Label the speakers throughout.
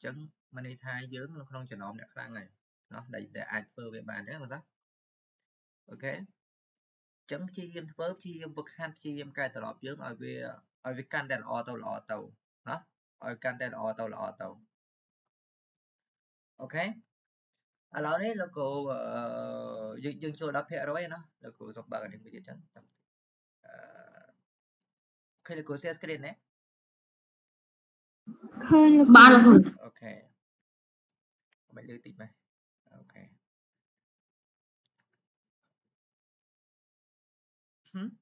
Speaker 1: chẳng mà này thay dưỡng nó không cho nó nè khăn này nó để ai phơ về bàn đấy mà đó ok chẳng chi em vực han chi em cài tập dưỡng ở về căn đèn auto đó ở căn đèn auto ok à đó đấy là cô dương cho đáp hệ rồi nó là cô tập bạn này bây giờ chẳng khi là cô share screen đấy
Speaker 2: ba là rồi
Speaker 1: ok mày lưu tịt mày ok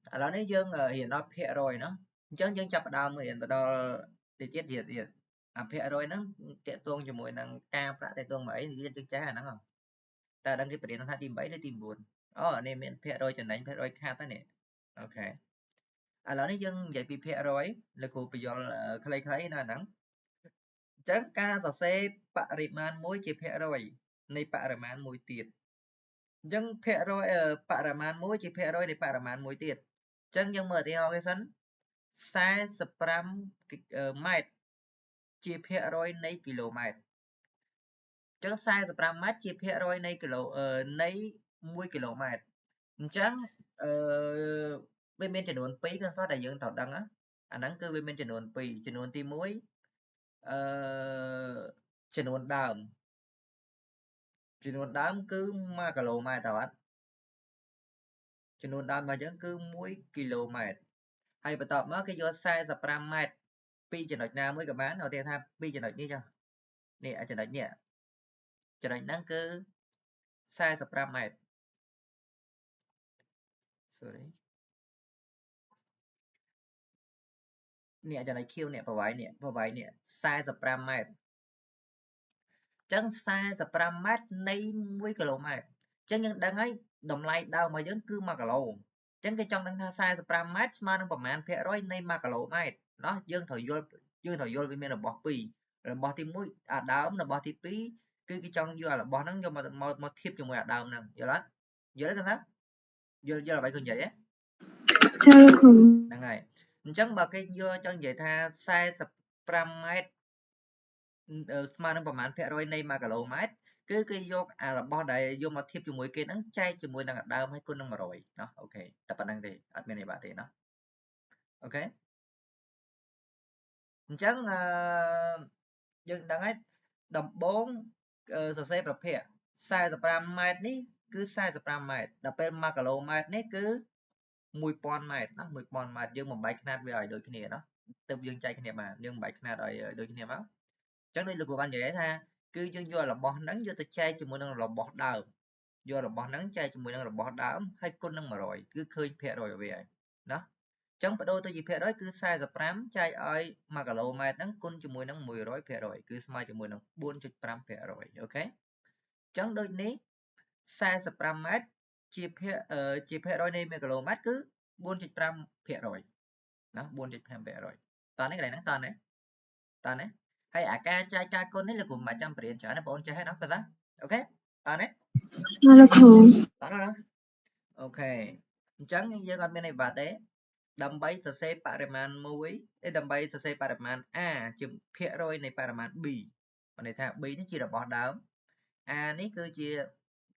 Speaker 1: à đó đấy dương hiện nó hệ rồi nó chẳng dương chấp đào mới hiện đó thì chết hiện à hệ rồi nó tiện tuông cho mỗi năng cam đã tiện tuông mấy thì dương trái nó không ta đăng cáiประเด็นที่bảyได้tìm buồn này miền hệ rồi chẳng đánh hệ rồi khác ta nè ok à đó đấy dương dạy bị hệ rồi là cô bây giờ là khai là nắng chẳng ca sở xe pariman mối chỉ hệ rồi này pariman mối tiệt chẳng hệ rồi pariman mối chỉ hệ rồi này pariman mối tiệt chẳng dương mở theo cái sân sai spram mét chỉ hệ rồi này km chẳng sai spram mét chỉ hệ rồi này này 1 km chẳng bên bên trên đường phí cái số đại dương tàu đăng á anh nắng cứ bên bên trên đường phí trên đường tim muối trên đường đám cứ ma km tàu á trên đường đám mà chẳng cứ muối km hay bài tập nó cái do sai sập ram mét pi trên đợt nào mới cả bán ở đây tham pi trên đợt như cho nè ở trên đợt nhẹ trên đợt nắng cứ sai sập ram mét sorry nè trên đợt kêu nè vào váy nè sai sập ram mét chẳng sai sập ram mét này 1 km chẳng những đang ấy đồng lại đâu mà vẫn cứ mà cả lồ chẳng cái trong đang tha sai sập ram mét mà nóประมาณ เพะร้อยในมาcả lồ mét nó dương thời vô bên là bỏ pi rồi bỏ thì mũi à đào là bỏ thì pí cái trong vô là bỏ nó vô mà thiếp cho mùi à đào nè giờ đó cái đó giờ là vậy còn vậy á đang ngày chẳng bà cái vô trong vậy tha sai sập ram mét mà nó ประมาณ เพะร้อยในมาcả lồ mét cứ cái vô à là bỏ đây vô mà thiếp cho mùi kia nắng chay cho mùi đang đào hay con đang mà rồi nó ok tập bản năng thì admin này bạn thì nó ok chẳng dân đang ấy đầm 4 សរសេរប្រភេទ45 ម៉ែត្រនេះគឺ45 ម៉ែត្រដល់ពេល1គីឡូម៉ែត្រនេះគឺ1000 ម៉ែត្រណា1000 ម៉ែត្រយើងបំបែកຂະຫນາតវាឲ្យដូចគ្នាណាទើបយើងចែកគ្នាបានយើងបំបែកຂະຫນាតឲ្យដូចគ្នាមកអញ្ចឹងដូចលោកគ្រូបាននិយាយថាគឺយើងយករបស់ហ្នឹងយកទៅចែកជាមួយនឹងរបស់ដើមយករបស់ហ្នឹងចែកជាមួយនឹងរបស់ដើមហើយគុណនឹង100គឺឃើញភាគរយវាហើយណាចឹងបដូរទៅជាភាគរយគឺ45ចែកឲ្យ1គីឡូម៉ែត្រហ្នឹងគុណជាមួយនឹង100%គឺស្មើជាមួយនឹង 4.5% អូខេចឹងដូចនេះ45ម៉ែត្រជាភាគរយនៃ1គីឡូម៉ែត្រគឺ 4.5% ណា 4.5% តើនេះកន្លែងហ្នឹងតើនេះហើយអាការចែកការគុណនេះលោកគ្រូមិនចាំបរៀនច្រើនទេបងចេះហើយណាគាត់ថាអូខេតើនេះ
Speaker 2: លោកគ្រូ
Speaker 1: តើណាអូខេអញ្ចឹងយើងអត់មានអីបាត់ទេដើម្បីសរសេរបរិមាណ1ដើម្បីសរសេរបរិមាណ a ជាភាគរយនៃបរិមាណ b មានន័យថា b នេះជារបស់ដើម a នេះគឺជា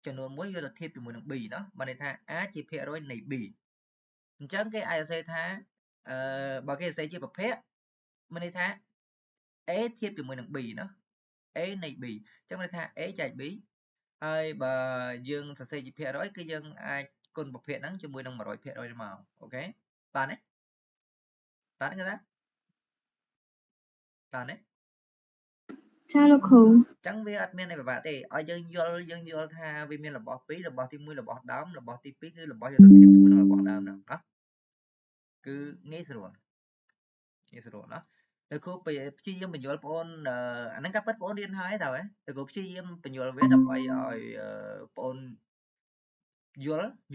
Speaker 1: ចំនួនមួយយកទៅធៀបជាមួយនឹង b ណាមានន័យថា a ជាភាគរយនៃ b អញ្ចឹងគេអាចសរសេរថាបើគេសរសេរជាប្រភេទមានន័យថា a ធៀបជាមួយនឹង b ណា a នៃ b អញ្ចឹងមានន័យថា a ចែក b ហើយបើយើងសរសេរជាភាគរយគឺយើងអាចគុណប្រភេទហ្នឹងជាមួយនឹង 100% មកអូខេបានទេតានគេណាតានទេ
Speaker 2: ចាលោកគ្រូ
Speaker 1: ចឹងវាអត់មានអីពិបាកទេឲ្យយើងយល់ថាវាមានរបស់ពីររបស់ទី1របស់ដើមរបស់ទី2គឺរបស់យកទៅធៀបជាមួយនឹងរបស់ដើមហ្នឹងណាគឺងាយស្រួលណាលោកគ្រូព្យាយាមបញ្យល់បងអូនអាហ្នឹងក៏ពិតបងអូនរៀនហើយតើលោកគ្រូព្យាយាមបញ្យល់វាដើម្បីឲ្យបងអូនយ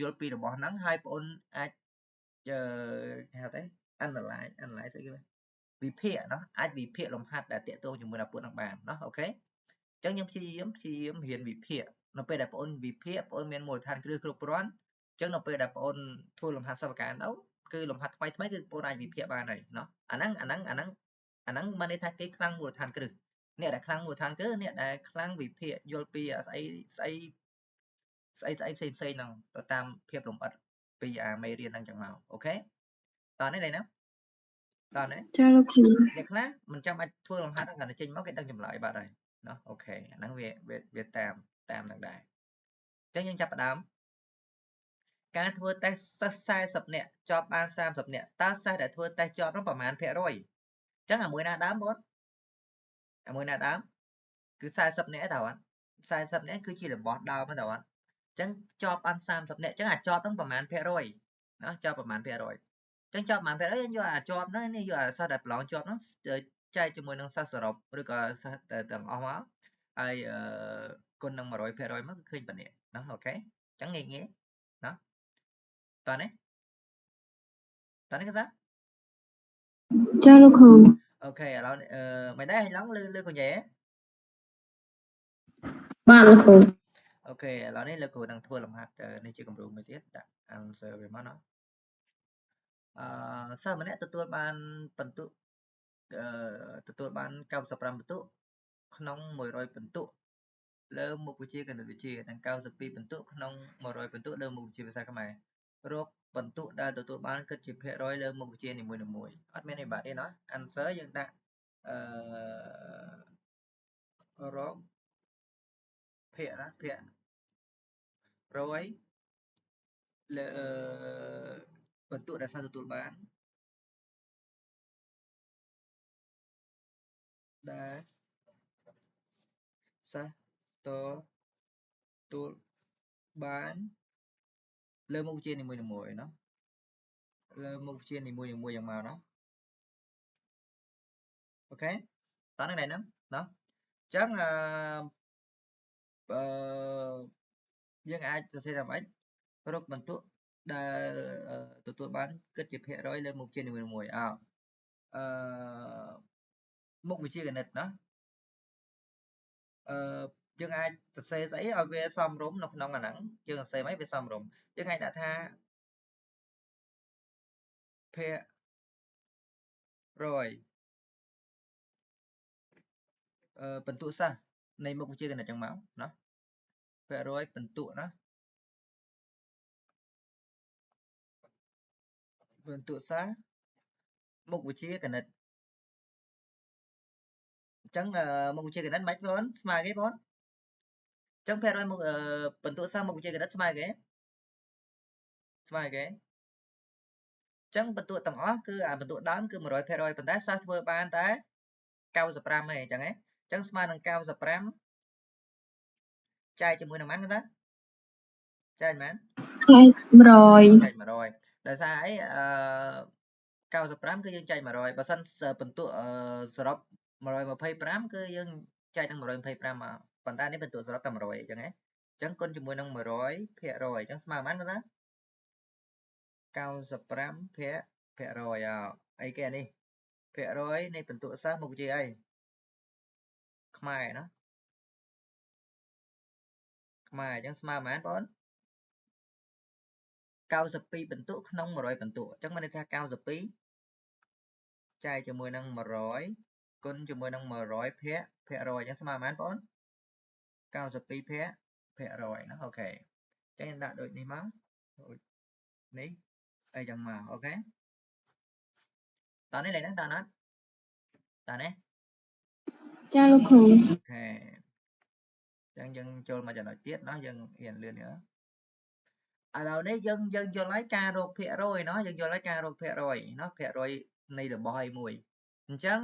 Speaker 1: ល់ពីរបស់ហ្នឹងហើយបងអូនអាចគេហៅថា analyze អីគេវិភាគណាអាចវិភាគលំហាត់ដែលតាក់ទងជាមួយនឹងពួកនឹងបានណាអូខេអញ្ចឹងខ្ញុំព្យាយាមរៀនវិភាគនៅពេលដែលបងអូនវិភាគបងអូនមានមូលដ្ឋានគ្រឹះគ្រប់គ្រាន់អញ្ចឹងនៅពេលដែលបងអូនធ្វើលំហាត់សិប្បកម្មទៅគឺលំហាត់ថ្មីគឺបងអូនអាចវិភាគបានហើយណាអាហ្នឹងមិនន័យថាគេខ្លាំងមូលដ្ឋានគ្រឹះ អ្នកដែលខ្លាំងមូលដ្ឋានគឺអ្នកដែលខ្លាំងវិភាគយល់ពីស្អីផ្សេងហ្នឹងទៅតាមភាពលម្អិតពីអាមេរៀនហ្នឹងចឹងមកអូខេតោះនេះលេងណាតោះនេះ
Speaker 2: ចាលោកគ្រូ
Speaker 1: អ្នកខ្លះមិនចាំបាច់ធ្វើលំហាត់ហ្នឹងគាត់ចេញមកគេដឹងចម្លើយបាត់ហើយណោះអូខេអាហ្នឹងវាតាមនឹងដែរអញ្ចឹងយើងចាប់ផ្ដើមការធ្វើតេស្តសិស្ស40នាក់ជាប់បាន30នាក់តើសិស្សដែលធ្វើតេស្តជាប់នោះប្រមាណភាគរយអញ្ចឹងអាមួយណាដើមបងអាមួយណាដើមគឺ40នាក់ទេតើអត់40នាក់គឺជារបស់ដើមទេតើអត់អញ្ចឹងជាប់បាន30នាក់អញ្ចឹងអាចប់ហ្នឹងប្រមាណភាគរយណាជាប់ប្រមាណភាគរយអញ្ចឹងជាប់ប្រមាណភាគរយយើងយកអាចប់ហ្នឹងនេះយកអាសិស្សដែលប្រឡងជាប់ហ្នឹងចែកជាមួយនឹងសិស្សសរុបឬក៏សិស្សទាំងអស់មកហើយគុណនឹង100%មកគឺឃើញប៉ុណ្ណេះណាអូខេអញ្ចឹងងាយណាតើនេះគឺ啥
Speaker 2: ចាលោកគ្រូ
Speaker 1: អូខេឥឡូវមិនដែរឡងលឺកញ្ញែ
Speaker 2: បាទលោកគ្រូ
Speaker 1: អូខេឥឡូវនេះលោកគ្រូនឹងធ្វើលំហាត់នេះជាគម្រោងមួយទៀតដាក់ answer វាមកណាសិស្សម្នាក់ទទួលបានបន្ទុកទទួលបាន95បន្ទុកក្នុង100បន្ទុកលើមុខវិជ្ជាគណិតវិទ្យានិង92បន្ទុកក្នុង100បន្ទុកលើមុខវិជ្ជាភាសាខ្មែររកបន្ទុកដែលទទួលបានគិតជាភាគរយលើមុខវិជ្ជានីមួយៗអត់មានអីបាត់ទេណា answer យើងដាក់រកភាគរយលើបន្ទុកដែលសិស្សទទួលបានដែលសិស្សទទួលបានលើមុខវិជ្ជានីមួយៗណាលើមុខវិជ្ជានីមួយៗយ៉ាងមកណាអូខេតោះនឹងដែរហ្នឹងណាអញ្ចឹងយើងអាចសរសេរថាម៉េចរកបន្ទុកដែលទទួលបានគិតជាភាគរយលើមុខវិជ្ជានីមួយៗមុខវិជ្ជាគណិតណាយើងអាចសរសេរស្អីឲ្យវាសមរម្យនៅក្នុងអាហ្នឹងយើងសរសេរមកវាសមរម្យយើងអាចដាក់ថាភាគរយបន្ទុកសិស្សនៃមុខវិជ្ជាគណិតចឹងមកណាភាគរយបន្ទុកណាបន្ទុកសិស្សមុខវិជ្ជាគណិតអញ្ចឹងមុខវិជ្ជាគណិតមិនបងស្មើគេបងអញ្ចឹងភាគរយបន្ទុកសិស្សមុខវិជ្ជាគណិតស្មើគេអញ្ចឹងបន្ទុកទាំងអស់គឺអាបន្ទុកដើមគឺ100%ប៉ុន្តែសិស្សធ្វើបានតែ95ទេអញ្ចឹងហ៎អញ្ចឹងស្មើនឹង95ចែកជាមួយនឹងប៉ុន្មានគាត់តាចែកប៉ុន្មាន
Speaker 2: 100
Speaker 1: ចែក100ដោយសារអី95គឺយើងចែក100បើសិនបន្ទុកសរុប125គឺយើងចែកនឹង125មកប៉ុន្តែនេះបន្ទុកសរុបតែ100អញ្ចឹងហ៎អញ្ចឹងគុណជាមួយនឹង100%អញ្ចឹងស្មើប៉ុន្មានគាត់តា95ភាគរយអីគេអានេះភាគរយនៃបន្ទុកសិស្សមុខវិជ្ជាអីខ្មែរណាខ្មែរអញ្ចឹងស្មើប៉ុន្មានបង92បន្ទុកក្នុង100បន្ទុកអញ្ចឹងមានន័យថា92ចែកជាមួយនឹង100គុណជាមួយនឹង100ភាគរយអញ្ចឹងស្មើប៉ុន្មានបង92ភាគរយណាអូខេអញ្ចឹងដាក់ដូចនេះមកដូចនេះអីចឹងមកអូខេតោះនេះលេខហ្នឹងតើណាតើនេះ
Speaker 2: ចាលោកគ្រូ
Speaker 1: អូខេអញ្ចឹងយើងចូលមកចំណុចទៀតណាយើងរៀនលឿននេះឥឡូវនេះយើងយល់ហើយការរកភាគរយណាយើងយល់ហើយការរកភាគរយណាភាគរយនៃរបស់អីមួយអញ្ចឹង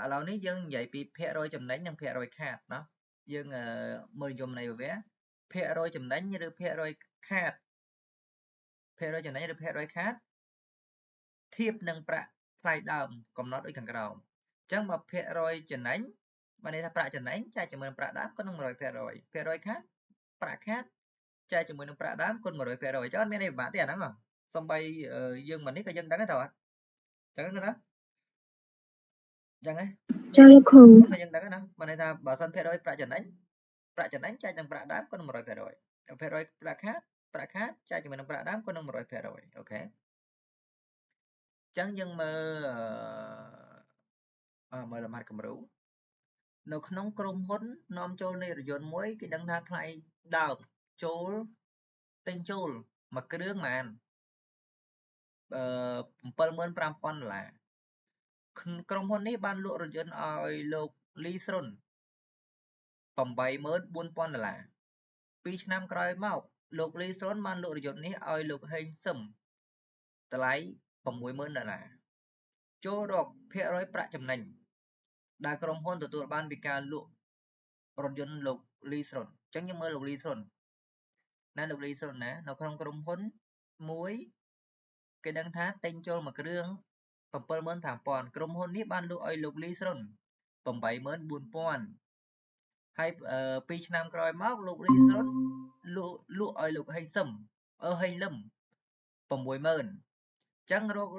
Speaker 1: ឥឡូវនេះយើងនិយាយពីភាគរយចំណេញនិងភាគរយខាតណាយើងមើលនិយមន័យវាភាគរយចំណេញឬភាគរយខាតភាគរយចំណេញឬភាគរយខាតធៀបនឹងប្រាក់ថ្លៃដើមកំណត់ដូចខាងក្រោមអញ្ចឹងបើភាគរយចំណេញបានន័យថាប្រាក់ចំណេញចែកជាមួយនឹងប្រាក់ដើមគុណនឹង100%ភាគរយខាតប្រាក់ខាតចែកជាមួយនឹងប្រាក់ដើមគុណ100%អញ្ចឹងអត់មានអីពិបាកទេអាហ្នឹងសំបីយើងមិននេះក៏យើងដឹងដែរតើអត់អញ្ចឹងណាអញ្ចឹងហ៎
Speaker 2: ចាលោកគ្រូ
Speaker 1: ក៏យើងដឹងណាបានន័យថាបើសិនភាគរយប្រាក់ចំណេញចែកនឹងប្រាក់ដើមគុណនឹង100%ភាគរយប្រាក់ខាតចែកជាមួយនឹងប្រាក់ដើមគុណនឹង100%អូខេអញ្ចឹងយើងមើលលំហាត់គំរូ នៅក្នុងក្រុមហ៊ុននាំចូលនៃរថយន្តមួយគេដឹងថាថ្លៃដើមចូលទិញចូលមួយគ្រឿងប៉ុន្មាន$75,000 ក្រុមហ៊ុននេះបានលក់រថយន្តឲ្យលោកលីស្រុន$84,000 2 ឆ្នាំក្រោយមកលោកលីស្រុនបានលក់រថយន្តនេះឲ្យលោកហេងសឹមតម្លៃ$60,000ចូលរកភាគរយប្រាក់ចំណេញដែលក្រុមហ៊ុនទទួលបានពីការលក់រថយន្តលោកលីស្រុនអញ្ចឹងយើងមើលលោកលីស្រុនណាលោកលីស្រុនណានៅក្នុងក្រុមហ៊ុនមួយគេដឹងថាទិញចូលមួយគ្រឿង$75,000ក្រុមហ៊ុននេះបានលក់ឲ្យលោកលីស្រុន$84,000ហើយ2 ឆ្នាំក្រោយមកលោកលីស្រុនលក់ឲ្យលោកហេងសឹមហេងលឹម$60,000អញ្ចឹងរក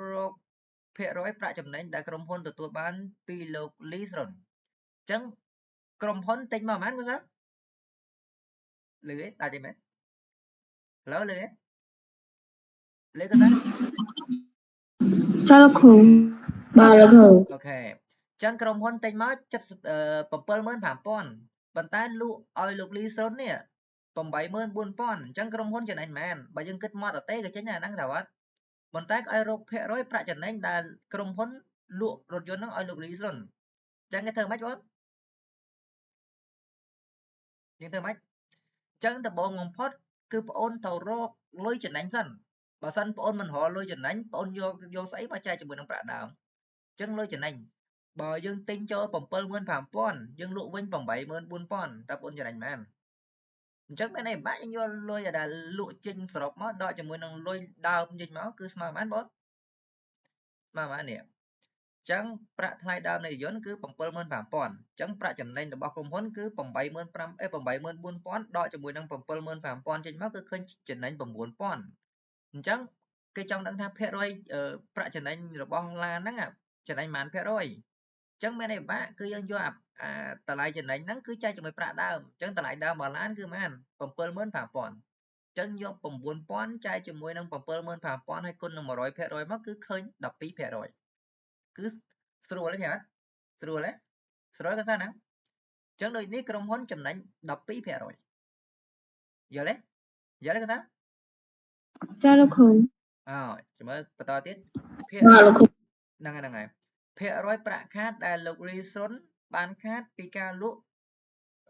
Speaker 1: ភាគរយប្រាក់ចំណេញដែលក្រុមហ៊ុនទទួលបានពីលោកលីស្រុនអញ្ចឹងក្រុមហ៊ុនទិញមកប៉ុន្មានមើលទៅលឺទេដាច់ទេមែនឥឡូវលឺទេលឺក៏ថា
Speaker 2: ចាលោកគ្រូបាទលោកគ្រូ
Speaker 1: អូខេអញ្ចឹងក្រុមហ៊ុនទិញមក$75,000ប៉ុន្តែលក់ឲ្យលោកលីស្រុននេះ$84,000អញ្ចឹងក្រុមហ៊ុនចំណេញមែនបើយើងគិតមកតេក៏ចេញដែរហ្នឹងថាវត្តប៉ុន្តែឲ្យរកភាគរយប្រាក់ចំណេញដែលក្រុមហ៊ុនលក់រថយន្តហ្នឹងឲ្យលោកលីស្រុនអញ្ចឹងគេធ្វើម៉េចបងយើងធ្វើម៉េចអញ្ចឹងដំបូងបំផុតគឺប្អូនត្រូវរកលុយចំណេញសិនបើសិនប្អូនមិនរកលុយចំណេញប្អូនយកស្អីមកចែកជាមួយនឹងប្រាក់ដើមអញ្ចឹងលុយចំណេញបើយើងទិញចូល$75,000យើងលក់វិញ$84,000តើប្អូនចំណេញមែនអញ្ចឹងមានន័យបាក់យើងយកលុយដែលលក់ចេញសរុបមកដកជាមួយនឹងលុយដើមចេញមកគឺស្មើប៉ុន្មានបងស្មើប៉ុន្មាននេះអញ្ចឹងប្រាក់ថ្លៃដើមនៃរថយន្តគឺ$75,000អញ្ចឹងប្រាក់ចំណេញរបស់ក្រុមហ៊ុនគឺ$84,000ដកជាមួយនឹង$75,000ចេញមកគឺឃើញចំណេញ$9,000អញ្ចឹងគេចង់ដឹងថាភាគរយប្រាក់ចំណេញរបស់ឡានហ្នឹងចំណេញប៉ុន្មានភាគរយអញ្ចឹងមានន័យបាក់គឺយើងយកតម្លៃចំណេញហ្នឹងគឺចែកជាមួយប្រាក់ដើមអញ្ចឹងតម្លៃដើមរបស់ឡានគឺប៉ុន្មាន$75,000អញ្ចឹងយក$9,000ចែកជាមួយនឹង$75,000ហើយគុណនឹង100%មកគឺឃើញ12%គឺស្រួលទេអត់ស្រួលទេស្រួលក៏ថាហ្នឹងអញ្ចឹងដូចនេះក្រុមហ៊ុនចំណេញ12%យល់ទេយល់ទេក៏ថា
Speaker 2: ចាលោកគ្រូ
Speaker 1: ចាំមើលបន្តទៀតភាគហ្នឹងហើយភាគរយប្រាក់ខាតដែលលោកលីសុនបានខាតពីការលក់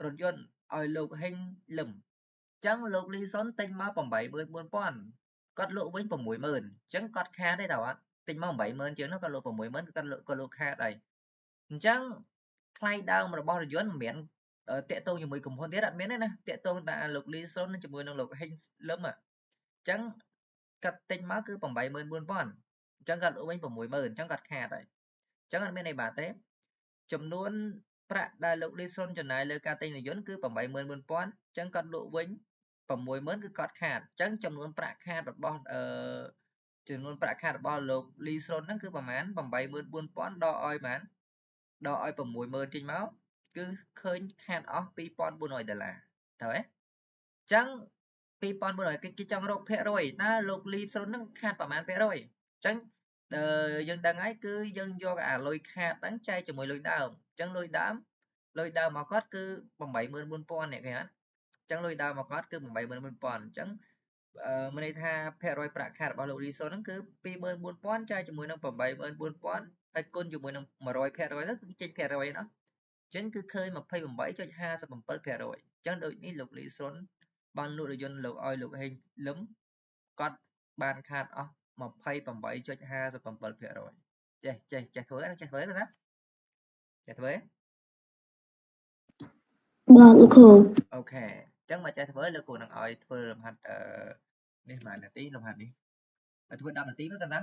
Speaker 1: រថយន្តឲ្យលោកហេងលឹមអញ្ចឹងលោកលីសុនទិញមក$84,000គាត់លក់វិញ$60,000អញ្ចឹងគាត់ខាតទេតើអត់ទិញមក$80,000ជាងនោះគាត់លក់$60,000គាត់លក់ខាតហើយអញ្ចឹងថ្លៃដើមរបស់រថយន្តមិនមែនតាក់ទងជាមួយក្រុមហ៊ុនទៀតអត់មានទេណាតាក់ទងតែលោកលីសុនជាមួយនឹងលោកហេងលឹមអញ្ចឹងគាត់ទិញមកគឺ$84,000អញ្ចឹងគាត់លក់វិញ$60,000អញ្ចឹងគាត់ខាតហើយអញ្ចឹងអត់មានអីបាត់ទេចំនួនប្រាក់ដែលលោកលីសុនចំណាយលើការទិញរថយន្តគឺ$84,000អញ្ចឹងគាត់លក់វិញ$60,000គឺគាត់ខាតអញ្ចឹងចំនួនប្រាក់ខាតរបស់លោកលីសុនហ្នឹងគឺប្រហែល$84,000ដកឲ្យប៉ុន្មានដកឲ្យ$60,000ចេញមកគឺឃើញខាតអស់$2,400ត្រូវទេអញ្ចឹង$2,400គេចង់រកភាគរយតើលោកលីសុនហ្នឹងខាតប្រហែលភាគរយអញ្ចឹងយើងដឹងហើយគឺយើងយកអាលុយខាតហ្នឹងចែកជាមួយលុយដើមអញ្ចឹងលុយដើមរបស់គាត់គឺ$84,000នេះឃើញអត់អញ្ចឹងលុយដើមរបស់គាត់គឺ$84,000អញ្ចឹងមានន័យថាភាគរយប្រាក់ខាតរបស់លោកលីសុនហ្នឹងគឺ$24,000ចែកជាមួយនឹង$84,000ហើយគុណជាមួយនឹង100%ទៅគឺចេញភាគរយណាអញ្ចឹងគឺឃើញ28.57%អញ្ចឹងដូចនេះលោកលីសុនបានលក់រថយន្តលោកឲ្យលោកហេងលឹមគាត់បានខាតអស់28.57%ចេះធ្វើណាចេះធ្វើណាចេះធ្វើ
Speaker 2: បាទលោកគ្រូ
Speaker 1: អូខេអញ្ចឹងមកចេះធ្វើលោកគ្រូនឹងឲ្យធ្វើលំហាត់នេះប៉ុន្មាននាទីលំហាត់នេះធ្វើ10នាទីមើលតើណា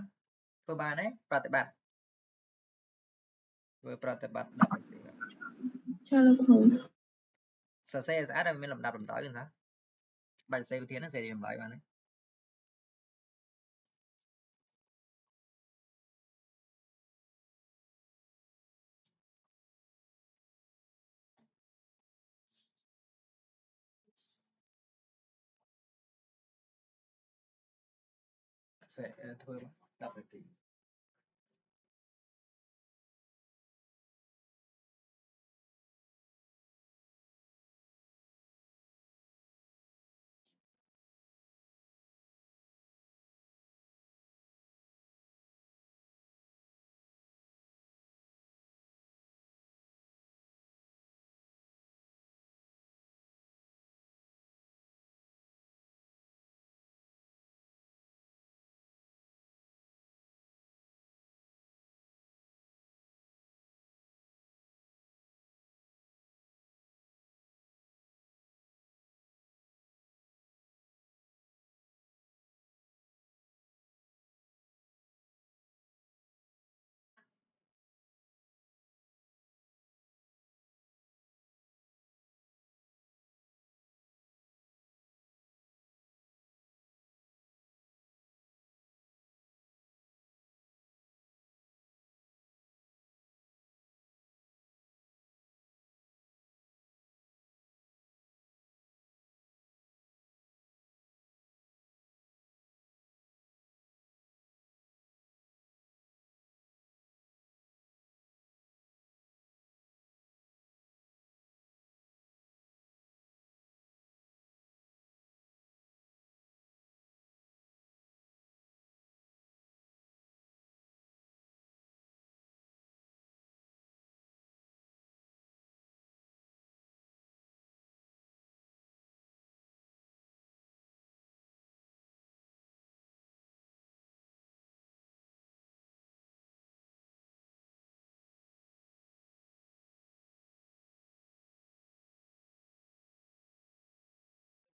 Speaker 1: ធ្វើបានទេប្រតិបត្តិធ្វើប្រតិបត្តិ10នាទី
Speaker 2: ចាលោកគ្រូ
Speaker 1: សរសេរស្អាតឲ្យមានលំដាប់លំដោយណាបាច់សរសេរវិធានហ្នឹងសរសេរចម្លើយបានទេធ្វើ10នាទី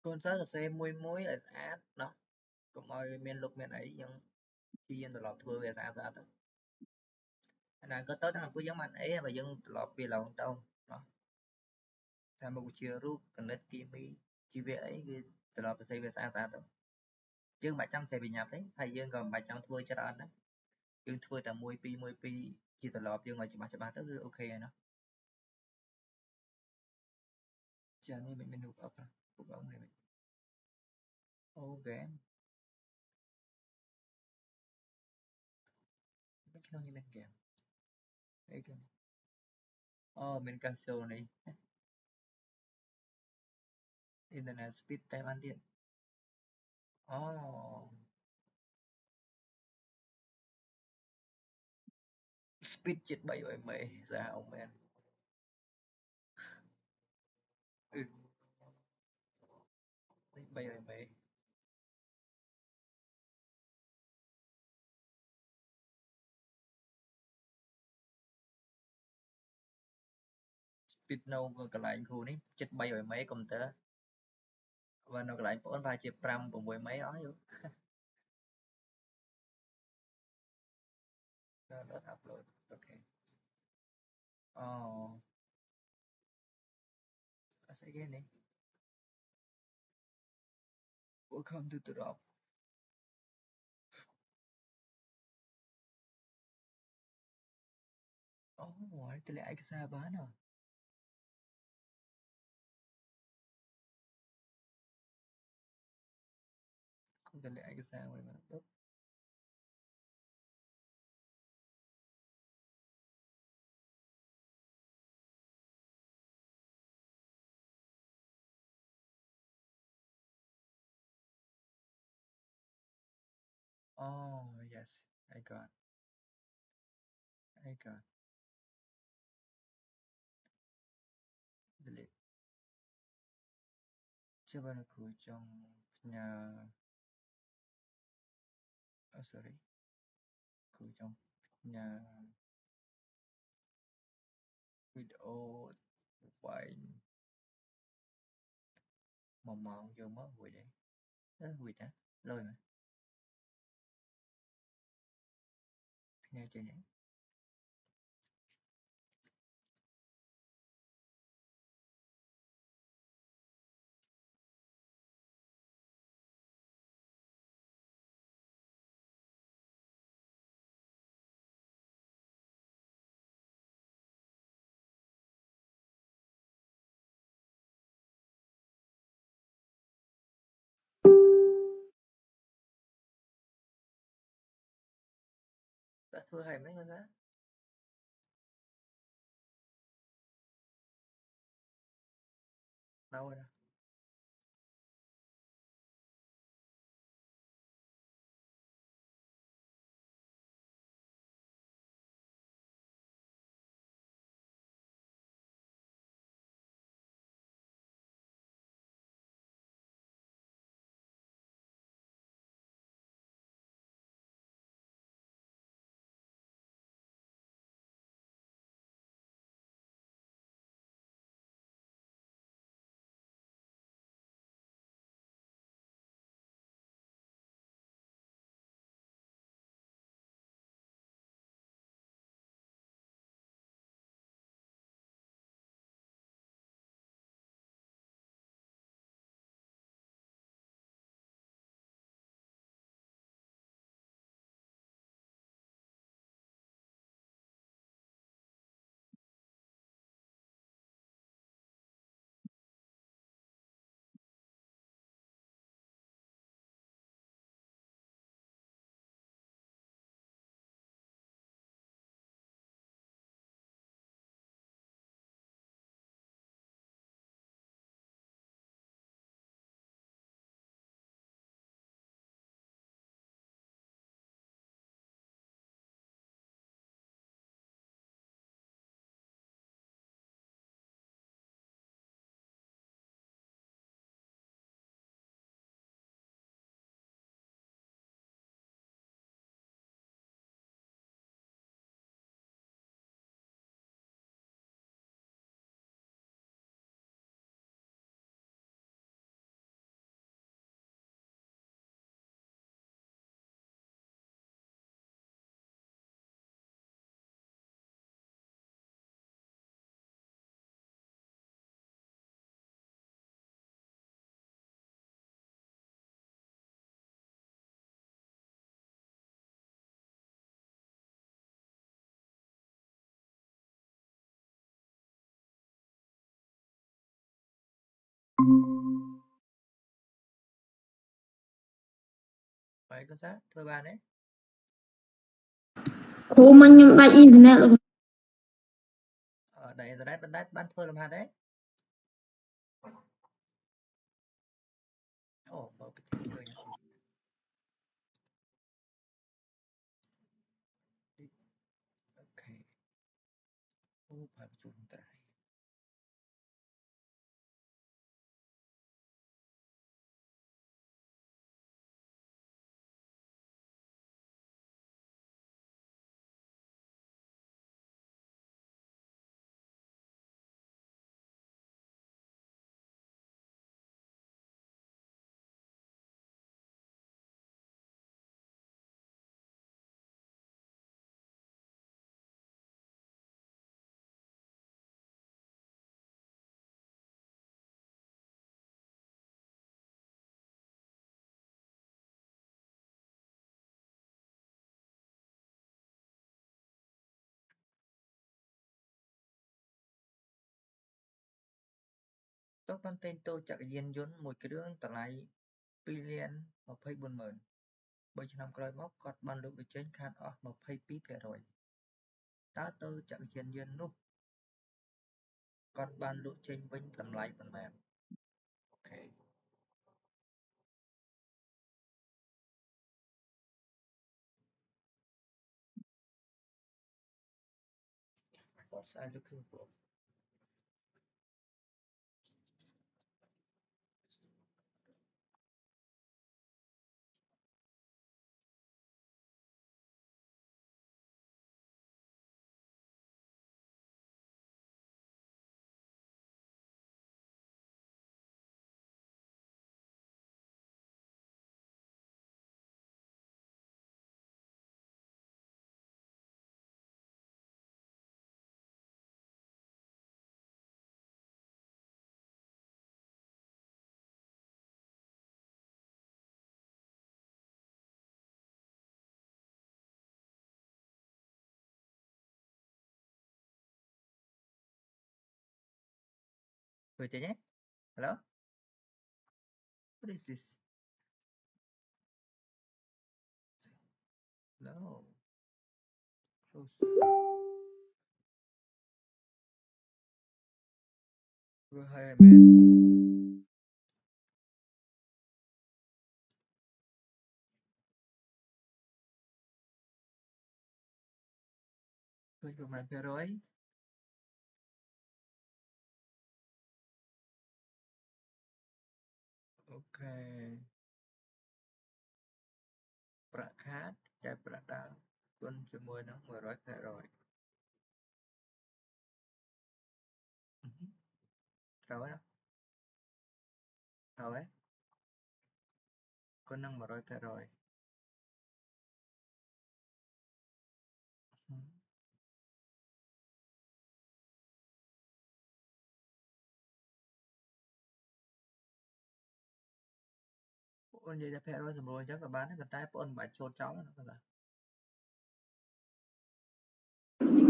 Speaker 1: con sớ sờ se mùi mùi ở xã đó cũng ơi miền lục miền ấy nhưng khi dân từ lọt thưa về xã xã thôi là có tới đó có giống anh ấy và dân từ lọt về lòng tông đó tham một chiều rút cần đất kia mi chi về ấy từ lọt từ về xã xã thôi dương 700 sẽ bị nhập đấy hay dương còn 700 thua cho anh đó dương thua tầm mùi pi chỉ từ lọt dương ngồi chỉ ba tới ok rồi nó giờ này mình nộp ấp rồi cũng ở người mình ok mấy cái như mình kèm ấy cái mình cần số này internet speed time ăn điện speed chết bay rồi mày ra ông men ừ, bay rồi mày speed đâu cái lại khu này chết bay rồi mấy công tơ và nó lại bốn vài chục trăm cùng với mấy đó luôn nó upload ok sẽ cái này welcome to the drop tôi lại cái xa bán à không tôi lại cái xa rồi mà tốt yes I got delete coba aku trong nhà sorry aku trong nhà video quay mong mong vô mất vui đấy vui chả lôi mà nghe chưa nhỉ đã thua hay mấy người đó đâu rồi Vậy con sao thôi bạn đấy
Speaker 2: Cú mà nhưng đại internet là
Speaker 1: ở đây internet bạn thôi làm hạt đấy ồ mở cái tiếng cười nhá ok ô phải chụp tại tốt con tên tôi chắc yên dốn một cái đường tờ lại billion 24,000 3 ឆ្នាំក្រោយមកគាត់បានលើកបញ្ចេញខាតអស់ 22% តើទៅចាក់យានយន្តនោះគាត់បានលក់ចេញវិញតម្លៃប៉ុន្មានអូខេគាត់ស្អាតលើគឺព្រោះធ្វើចេញហ៎ Hello what is this no close ធ្វើឲ្យមែនឃើញប្រហែលភាគរយអូខេប្រាក់ខាតដែលប្រាក់ដើមគុណជាមួយនឹង 100% ត្រូវហើយណាត្រូវហើយគុណនឹង 100% បងនិយាយតែភាគរយសម្រួលអញ្ចឹងក៏បានដែរប៉ុន្តែបងមិនបាច់ចូលចោលណាគាត់ថា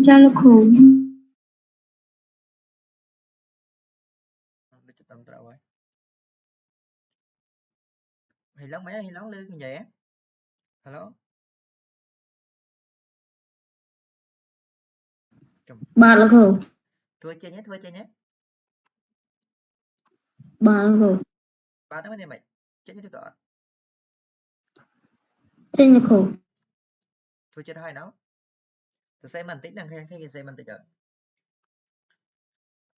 Speaker 2: cha là cú
Speaker 1: ដូចទៅត្រូវហើយហីឡុងមែនហីឡុងលើនិយាយ Hello ចាំ
Speaker 2: ba là cú
Speaker 1: ធ្វើចេញហ៎
Speaker 2: ba là cú
Speaker 1: បាទហ្នឹងនេះមិនចេញឬក៏អត់
Speaker 2: trên là cú
Speaker 1: ធ្វើចិត្តហើយណោសរសេរបន្តិចហ្នឹងឃើញសរសេរបន្តិចអត់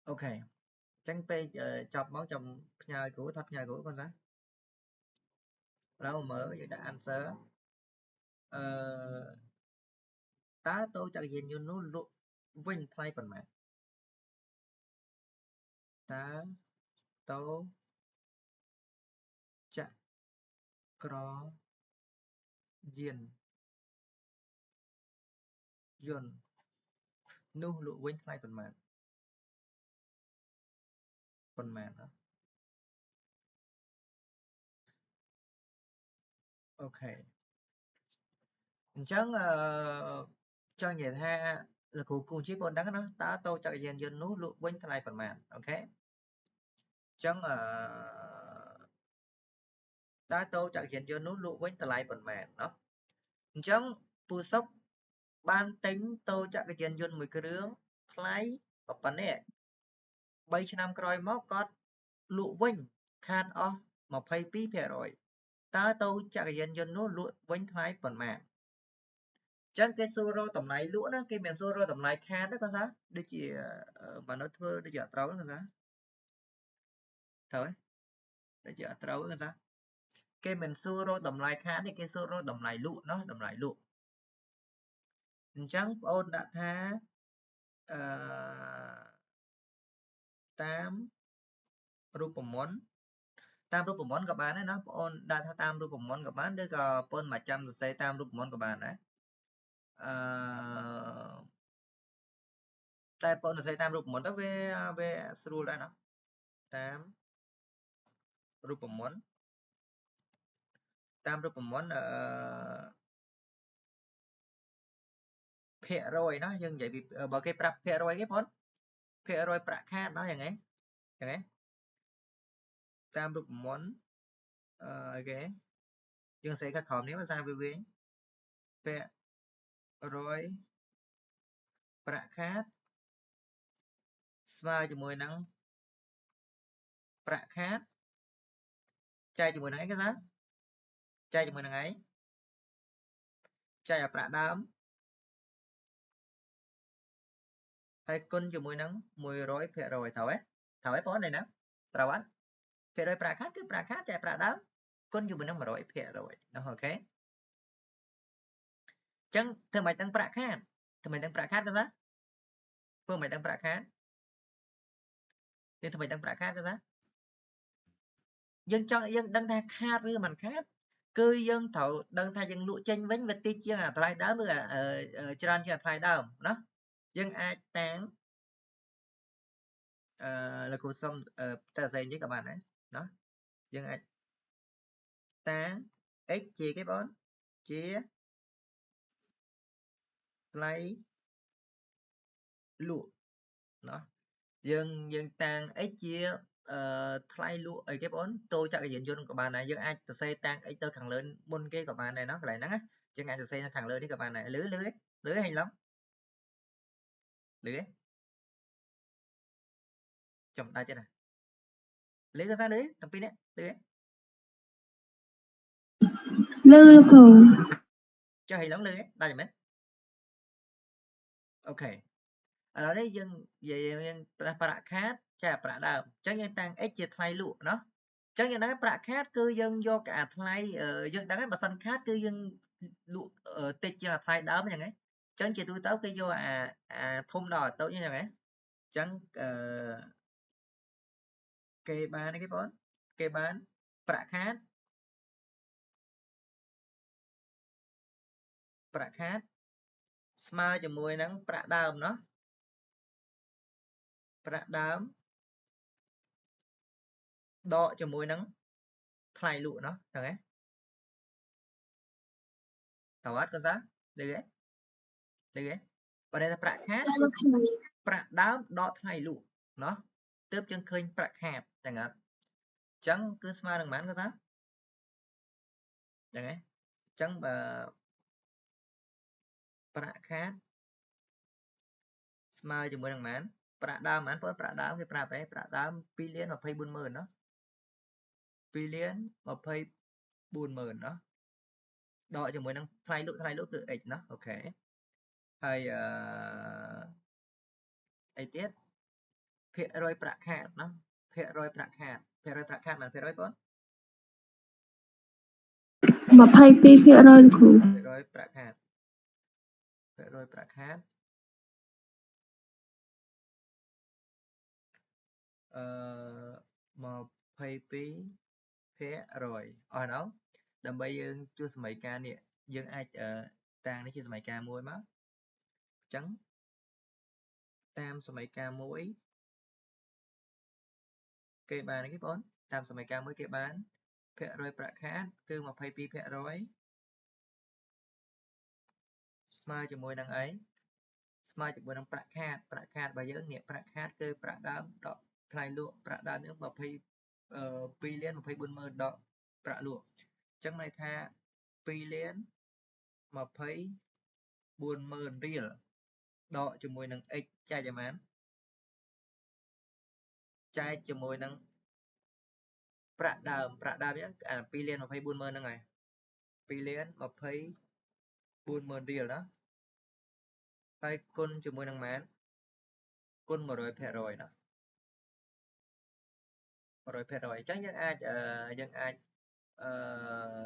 Speaker 1: អូខេអញ្ចឹងពេលចប់មកចាំផ្ញើគ្រូថតផ្ញើគ្រូគាត់ណាแล้วមើលយើងដាក់ answer អឺតើតូចក្រយានយន្តនោះលក់វិញថ្លៃប៉ុន្មានតើតូចក្រយានយន្តនោះលក់វិញថ្លៃប៉ុន្មានណាអូខេអញ្ចឹងចង់និយាយថាលោកគ្រូគូជីបងដឹងណាតើតូចក្រយានយន្តនោះលក់វិញថ្លៃប៉ុន្មានអូខេអញ្ចឹង ta tô chặt hiện dân nút lụ với tờ lại bẩn mẹ nó chẳng phù sốc ban tính tô chặt cái hiện dân 1 គ្រឿង ថ្លៃ ប៉ុណ្ណេះ 3 ឆ្នាំក្រោយមកគាត់លក់វិញខាតអស់ 22% តើតូចក្រយានយន្តនោះលក់វិញថ្លៃប៉ុន្មានចឹងគេសួររកតម្លៃលក់ណាគេមិនសួររកតម្លៃខាតទេគាត់ថាដូចជាមនុស្សធ្វើដូចជាអត់ត្រូវគាត់ថាត្រូវទេដូចជាអត់ត្រូវគាត់ថាគេមិនសួររកតម្លៃខាតទេគេសួររកតម្លៃលក់ណាតម្លៃលក់អញ្ចឹងបងអូនដាក់ថាតាមរូបមន្តតាមរូបមន្តក៏បានដែរណាបងអូនដាក់ថាតាមរូបមន្តក៏បានឬក៏បងមិនចាំសរសេរតាមរូបមន្តក៏បានដែរតែបងសរសេរតាមរូបមន្តទៅវាស្រួលដែរណាតាមរូបមន្តភាគរយណាយើងនិយាយពីបើគេប្រាប់ភាគរយគេបងភាគរយប្រាក់ខាតណាយ៉ាងហ្នឹងតាមរូបមន្តគេយើងសេខាត់ក្រោមនេះភាសាវាវិញភាគរយប្រាក់ខាតស្មើជាមួយនឹងប្រាក់ខាតចែកជាមួយនឹងអីគេថាចែកជាមួយនឹងអីចែកឲ្យប្រាក់ដើមហើយគុណជាមួយនឹង 100% ត្រូវទេបងនេះណាត្រូវអត់ភាគរយប្រាក់ខាតគឺប្រាក់ខាតចែកប្រាក់ដើមគុណជាមួយនឹង 100% ណាអូខេចឹងធ្វើមិនដឹងប្រាក់ខាតធ្វើមិនដឹងប្រាក់ខាតគេថាធ្វើមិនដឹងប្រាក់ខាតធ្វើមិនដឹងប្រាក់ខាតគេថាយើងចង់យើងដឹងថាខាតឬមិនខាតគឺយើងត្រូវដឹងថាយើងលក់ចេញវិញវាតិចជាងអាថ្លៃដើមឬច្រើនជាងអាថ្លៃដើមណាយើងអាចតាំងលោកគ្រូសុំតែផ្សេងទៀតក៏បានដែរណាយើងអាចតាំង x ជាគេបងជាថ្លៃលក់ណាយើងតាំង x ជាថ្លៃលក់អីគេបងតូចក្រយានយន្តក៏បានដែរយើងអាចសរសេរតាំង x ទៅខាងលើមុនគេក៏បានដែរណាកន្លែងហ្នឹងណាយើងអាចសរសេរខាងលើនេះក៏បានដែរលឺហេឡងលឺហេចំដាច់ទេណាលឺក៏ថាលឺតាំងពីនេះលឺហេ
Speaker 2: លឺលោកគ្រូ
Speaker 1: ចុះហេឡងលឺហេដាច់មែនអូខេឥឡូវនេះយើងនិយាយយើងប្រាក់ខាតចាប្រាក់ដើមអញ្ចឹងយើងតាំង x ជាថ្លៃលក់ណាអញ្ចឹងយើងដឹងប្រាក់ខាតគឺយើងយកអាថ្លៃយើងដឹងហើយបើសិនខាតគឺយើងលក់តិចជាងអាថ្លៃដើមអញ្ចឹងហ៎អញ្ចឹងជាទូទៅគេយកអាធំដល់តូចអញ្ចឹងហ៎អញ្ចឹងគេបានគេបងគេបានប្រាក់ខាតស្មើជាមួយនឹងប្រាក់ដើមเนาะប្រាក់ដើមដកជាមួយនឹងថ្លៃលក់เนาะចឹងហ៎តើអត់កូនសាលឺហ៎បើតែប្រាក់ខាតប្រាក់ដើមដកថ្លៃលក់เนาะទើបយើងឃើញប្រាក់ខាតចឹងអត់ចឹងគឺស្មើនឹងប៉ុន្មានកូនសាចឹងហ៎ចឹងបើប្រាក់ខាតស្មើជាមួយនឹងប៉ុន្មានប្រាក់ដើមប៉ុន្មានបងប្រាក់ដើមគេប្រាប់ឯងប្រាក់ដើម 2,24,000 เนาะ 2,24,000 เนาะដកជាមួយនឹងថ្លៃលក់គឺ x เนาะអូខេហើយអីទៀតភាគរយប្រាក់ខាតเนาะភាគរយប្រាក់ខាតមិនភាគរយបង
Speaker 2: 22%លោកគ្រូ
Speaker 1: ភាគរយប្រាក់ខាត22%អស់ដល់ដើម្បីយើងជួសសម័យការនេះយើងអាចតាំងនេះជាសម័យការមួយមកអញ្ចឹងតាមសម័យការមួយគេបានគេបងតាមសម័យការមួយគេបានភាគរយប្រាក់ខាតគឺ 22% ស្មើជាមួយនឹងអីស្មើជាមួយនឹងប្រាក់ខាតរបស់យើងនេះប្រាក់ខាតគឺប្រាក់ដើមដកថ្លៃលក់ប្រាក់ដើមយើង 22,24,000 ដក ប្រាក់លក់ចឹងន័យថា2លាន240000រៀលដកជាមួយនឹង x ចែកឲ្យបានចែកជាមួយនឹងប្រាក់ដើមហ្នឹងអា2លាន240000ហ្នឹងហើយ2លាន240000រៀលណាហើយគុណជាមួយនឹងម៉ានគុណ 100% ណា100%អញ្ចឹងយើងអាច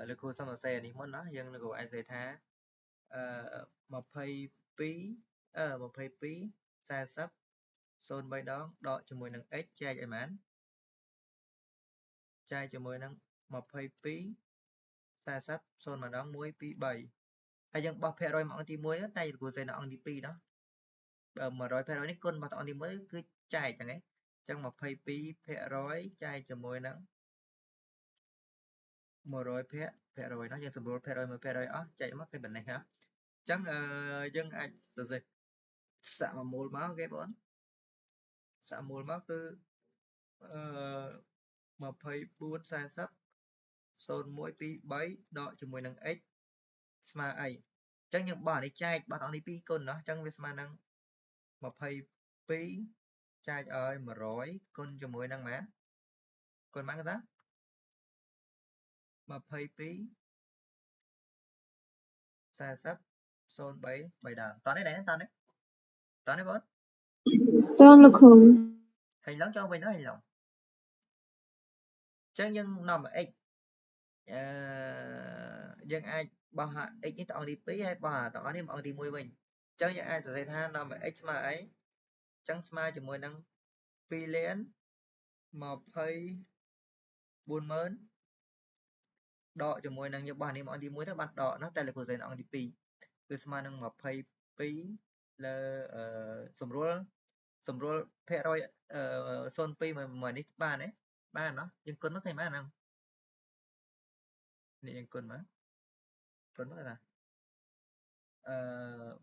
Speaker 1: លោកគ្រូសុំសរសេរនេះមុនណាយើងលោកគ្រូអាចនិយាយថា22 40 03ដងដកជាមួយនឹង x ចែកឲ្យបានចែកជាមួយនឹង22 40 0ម្ដង1 2 3ហើយយើងបោះភាគរយមកអង្គទី1តែលោកគ្រូសេនៅអង្គទី2ណា100%នេះគុណរបស់អង្គទី1គឺចែកហ្នឹងឯងចឹង22%ចែកជាមួយនឹង100%ណាយើងសម្រួលភាគរយ1%អស់ចែកមកគឺប៉ុណ្ណេះណាចឹងយើងអាចសរសេរសាកមូលមកអូខេបងសាកមូលមកគឺ24 40 01 23ដកជាមួយនឹង x ស្មើអីចឹងយើងបោះអានេះចែកបោះអង្គទី2គុណណាចឹងវាស្មើនឹង22ចែកឲ្យ100គុណជាមួយនឹងម៉ានគុណម៉ានគេថា22 40 03 3ដើមតនេះដែរតនេះបង
Speaker 2: Cho là khủng.
Speaker 1: hình lớn cho mình đó hình lộn chứ nhưng nằm x dân ai bao hạ x với tao đi phí hay bao hạ tao đi mọi thì mùi mình chứ những ai từ thầy tha nằm x mà ấy chẳng smile cho mùi năng phi lén mà phây buồn mớn đọ cho mùi năng như bao đi mọi thì mùi đó bắt đọ nó tay là của dây nó đi phí cứ smile năng mà phây phí là sầm rùa phe rồi son pi mà đi ba đấy ba nó nhưng con nó thay má năngนี่ยังคนมั้ยคนว่าอะไร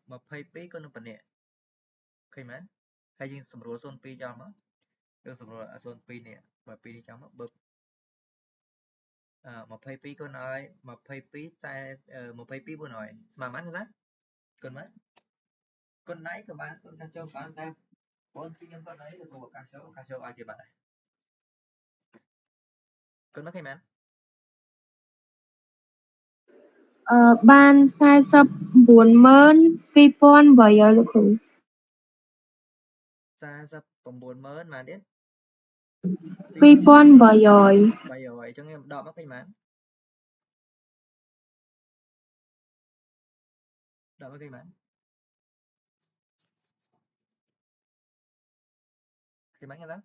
Speaker 1: มาพายปีก็นึกปะเนี่ยเคยไหมให้ยิงสำรวจโซนปีจอมมั้งเรื่องสำรวจโซนปีเนี่ยมาปีนี้จอมมั้งบึบมาพายปีก็น้อยมาพายปีแต่มาพายปีบ่หน่อยมามันนะคนมั้ยคนไหนก็บ้านคนกระโจนบ้านแต่คนที่ยังคนไหนก็ตัวกระโจอะไรกี่บาทคนมั้ยเคยไหม
Speaker 2: Ban sai sập 40000 là khủng.
Speaker 1: 49ម៉ានទៀត
Speaker 2: 2000
Speaker 1: 300ចឹងខ្ញុំដកមកឃើញម៉ានដកមកឃើញម៉ានឃើញម៉ានគេថា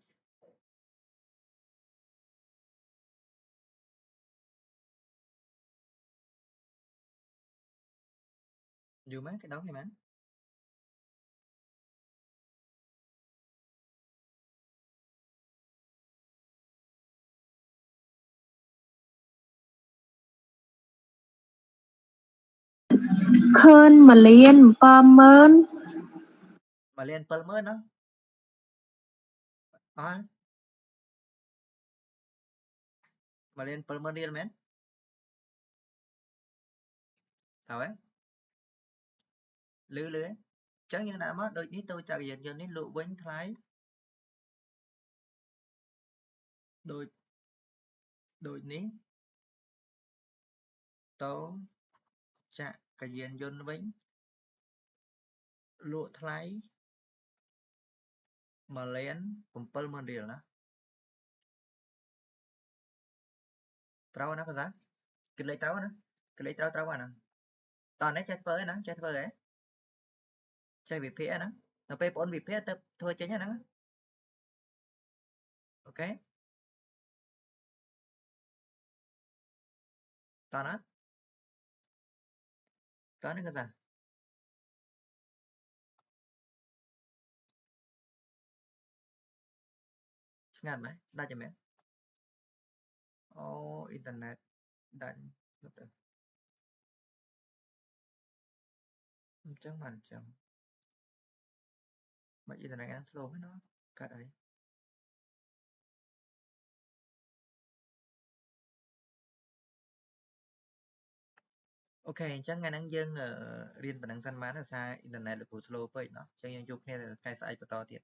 Speaker 1: យូរម៉ានគេដកឃើញម៉ាន
Speaker 2: Khơn mà liền 70000
Speaker 1: mà lên 70000ណាអស់មករៀន70000រៀលមែនហើយលឺអញ្ចឹងយើងដាក់មកដូចនេះទៅចក្រយានយន្តនេះលក់វិញថ្លៃដូចនេះទៅចក្រយានយន្តវិញលក់ថ្លៃ1,700,000រៀលណាត្រូវណាគាត់ថាគិតលេខត្រូវណាគិតលេខត្រូវអាហ្នឹងតោះនេះចេះធ្វើឯណាចេះធ្វើឯចេះវិភាគឯណាដល់ពេលបងវិភាគទៅធ្វើចេញហ្នឹងអូខេតោះណាតោះនេះគាត់ថាស្ងាត់មែនដាច់ទេមែនអូអ៊ីនធឺណិតដាច់អញ្ចឹងបានអញ្ចឹងមកអ៊ីនធឺណិតហ្នឹង slow ហ្នឹងកាត់អី អូខេអញ្ចឹងថ្ងៃហ្នឹងយើងរៀនប៉ុណ្ណឹងសិនបានដោយសារអ៊ីនធឺណិតលោកគ្រូ slow ពេកเนาะអញ្ចឹងយើងជួបគ្នាថ្ងៃស្អែកបន្តទៀត